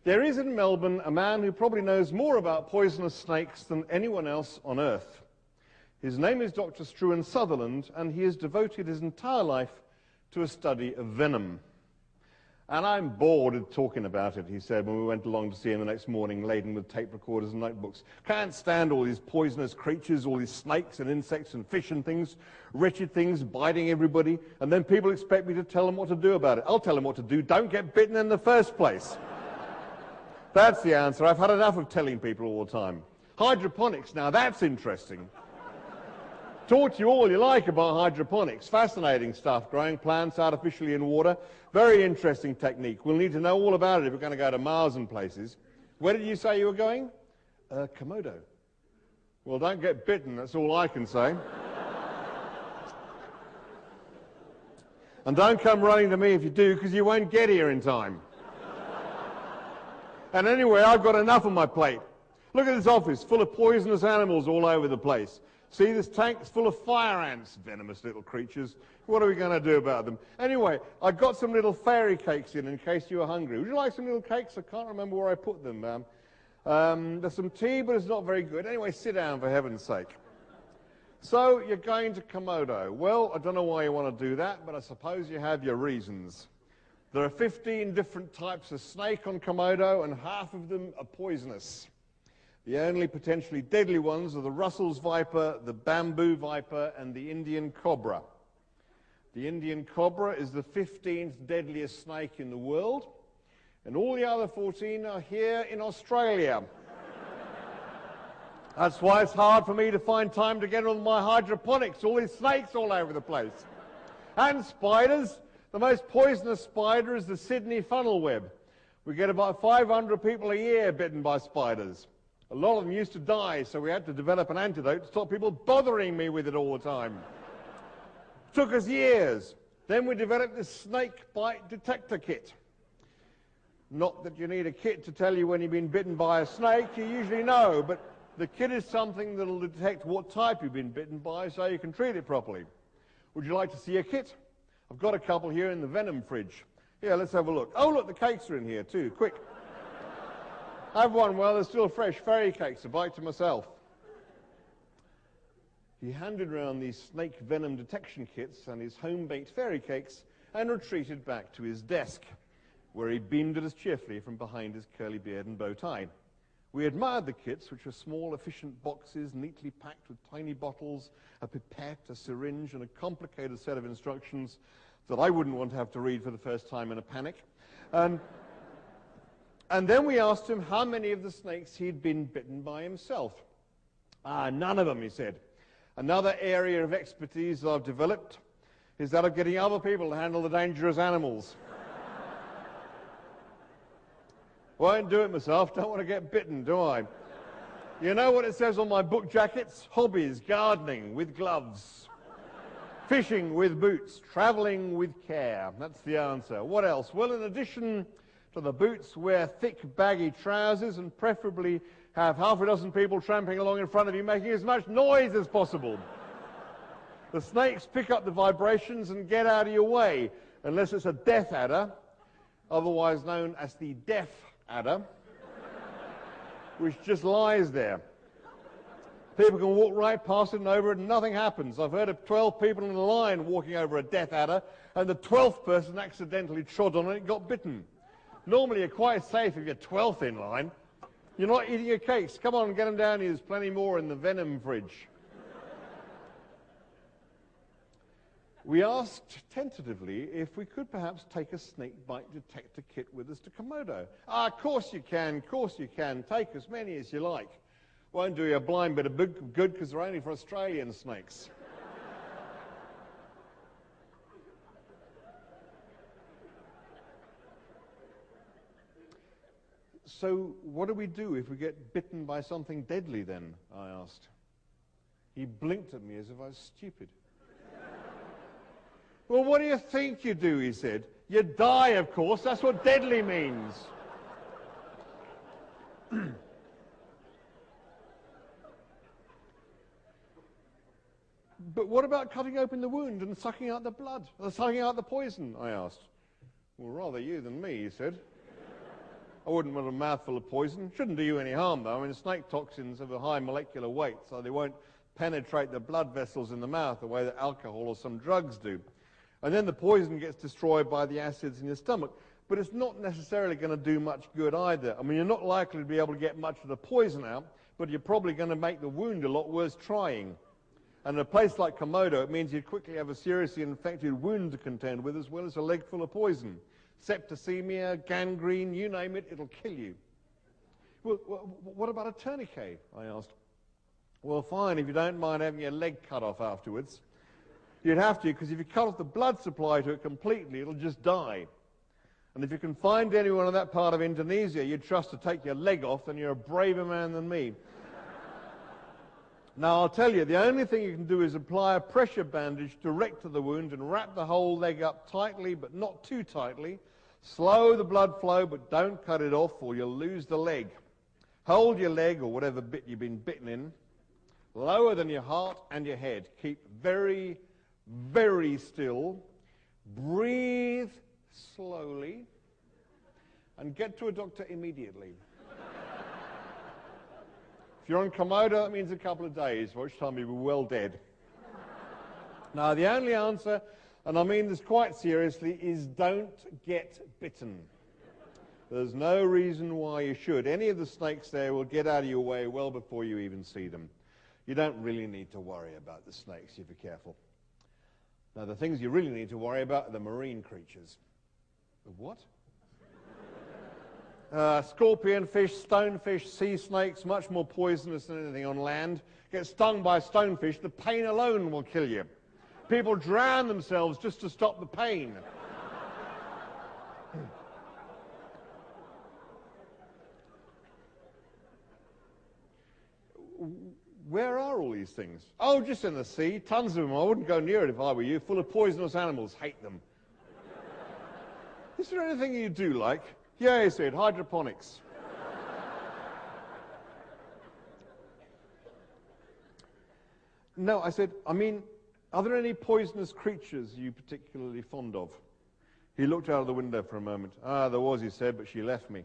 There is in Melbourne a man who probably knows more about poisonous snakes than anyone else on earth. His name is Dr. Struan Sutherland, and he has devoted his entire life to a study of venom. And I'm bored of talking about it, he said, when we went along to see him the next morning, laden with tape recorders and notebooks. Can't stand all these poisonous creatures, all these snakes and insects and fish and things, wretched things biting everybody, and then people expect me to tell them what to do about it. I'll tell them what to do. Don't get bitten in the first place. That's the answer. I've had enough of telling people all the time. Hydroponics, now that's interesting. Talk to you all you like about hydroponics. Fascinating stuff, growing plants artificially in water. Very interesting technique. We'll need to know all about it if we're going to go to Mars and places. Where did you say you were going? Komodo. Well, don't get bitten, that's all I can say. And don't come running to me if you do, because you won't get here in time. And anyway, I've got enough on my plate. Look at this office, full of poisonous animals all over the place. See, this tank's full of fire ants, venomous little creatures. What are we going to do about them? Anyway, I got some little fairy cakes in case you were hungry. Would you like some little cakes? I can't remember where I put them. There's some tea, but it's not very good. Anyway, sit down, for heaven's sake. So, you're going to Komodo. Well, I don't know why you want to do that, but I suppose you have your reasons. There are 15 different types of snake on Komodo, and half of them are poisonous. The only potentially deadly ones are the Russell's viper, the bamboo viper, and the Indian cobra. The Indian cobra is the 15th deadliest snake in the world, and all the other 14 are here in Australia. That's why it's hard for me to find time to get on my hydroponics, all these snakes all over the place. And spiders. The most poisonous spider is the Sydney funnel web. We get about 500 people a year bitten by spiders. A lot of them used to die, so we had to develop an antidote to stop people bothering me with it all the time. Took us years. Then we developed this snake bite detector kit. Not that you need a kit to tell you when you've been bitten by a snake, you usually know, but the kit is something that will detect what type you've been bitten by so you can treat it properly. Would you like to see a kit? I've got a couple here in the venom fridge. Here, let's have a look. Oh, look, the cakes are in here too. Quick. Have one while they're still fresh. Fairy cakes, a bite to myself. He handed round these snake venom detection kits and his home-baked fairy cakes and retreated back to his desk, where he beamed at us cheerfully from behind his curly beard and bow tie. We admired the kits, which were small, efficient boxes, neatly packed with tiny bottles, a pipette, a syringe, and a complicated set of instructions that I wouldn't want to have to read for the first time in a panic. And then we asked him how many of the snakes he'd been bitten by himself. None of them, he said. Another area of expertise that I've developed is that of getting other people to handle the dangerous animals. Won't do it myself, don't want to get bitten, do I? You know what it says on my book jackets? Hobbies, gardening with gloves, fishing with boots, travelling with care. That's the answer. What else? Well, in addition to the boots, wear thick, baggy trousers and preferably have half a dozen people tramping along in front of you making as much noise as possible. The snakes pick up the vibrations and get out of your way, unless it's a death adder, otherwise known as the deaf adder, which just lies there. People can walk right past it and over it and nothing happens. I've heard of 12 people in a line walking over a death adder and the 12th person accidentally trod on it and got bitten. Normally you're quite safe if you're 12th in line. You're not eating your cakes. Come on, get them down here. There's plenty more in the venom fridge. We asked tentatively if we could perhaps take a snake bite detector kit with us to Komodo. Of course you can, of course you can. Take as many as you like. Won't do you a blind bit of good because they're only for Australian snakes. So what do we do if we get bitten by something deadly then? I asked. He blinked at me as if I was stupid. Well, what do you think you do, he said. You die, of course. That's what deadly means. But what about cutting open the wound and sucking out the blood, or sucking out the poison, I asked. Well, rather you than me, he said. I wouldn't want a mouthful of poison. Shouldn't do you any harm, though. I mean, snake toxins have a high molecular weight, so they won't penetrate the blood vessels in the mouth the way that alcohol or some drugs do. And then the poison gets destroyed by the acids in your stomach. But it's not necessarily going to do much good either. I mean, you're not likely to be able to get much of the poison out, but you're probably going to make the wound a lot worse trying. And in a place like Komodo, it means you'd quickly have a seriously infected wound to contend with, as well as a leg full of poison. Septicemia, gangrene, you name it, it'll kill you. Well, what about a tourniquet? I asked. Well, fine, if you don't mind having your leg cut off afterwards. You'd have to, because if you cut off the blood supply to it completely, it'll just die. And if you can find anyone in that part of Indonesia you'd trust to take your leg off, then you're a braver man than me. Now, I'll tell you, the only thing you can do is apply a pressure bandage direct to the wound and wrap the whole leg up tightly, but not too tightly. Slow the blood flow, but don't cut it off or you'll lose the leg. Hold your leg, or whatever bit you've been bitten in, lower than your heart and your head. Keep very, very still. Breathe slowly and get to a doctor immediately. If you're on Komodo, that means a couple of days, which time you were well dead. Now, the only answer, and I mean this quite seriously, is don't get bitten. There's no reason why you should. Any of the snakes there will get out of your way well before you even see them. You don't really need to worry about the snakes if you're careful. Now, the things you really need to worry about are the marine creatures. The what? Scorpion fish, stonefish, sea snakes, much more poisonous than anything on land. Get stung by stonefish, the pain alone will kill you. People drown themselves just to stop the pain. Where are all these things? Oh, just in the sea, tons of them. I wouldn't go near it if I were you. Full of poisonous animals, hate them. Is there anything you do like? Yeah, he said, hydroponics. No, I said, I mean, are there any poisonous creatures you particularly fond of? He looked out of the window for a moment. Ah, there was, he said, but she left me.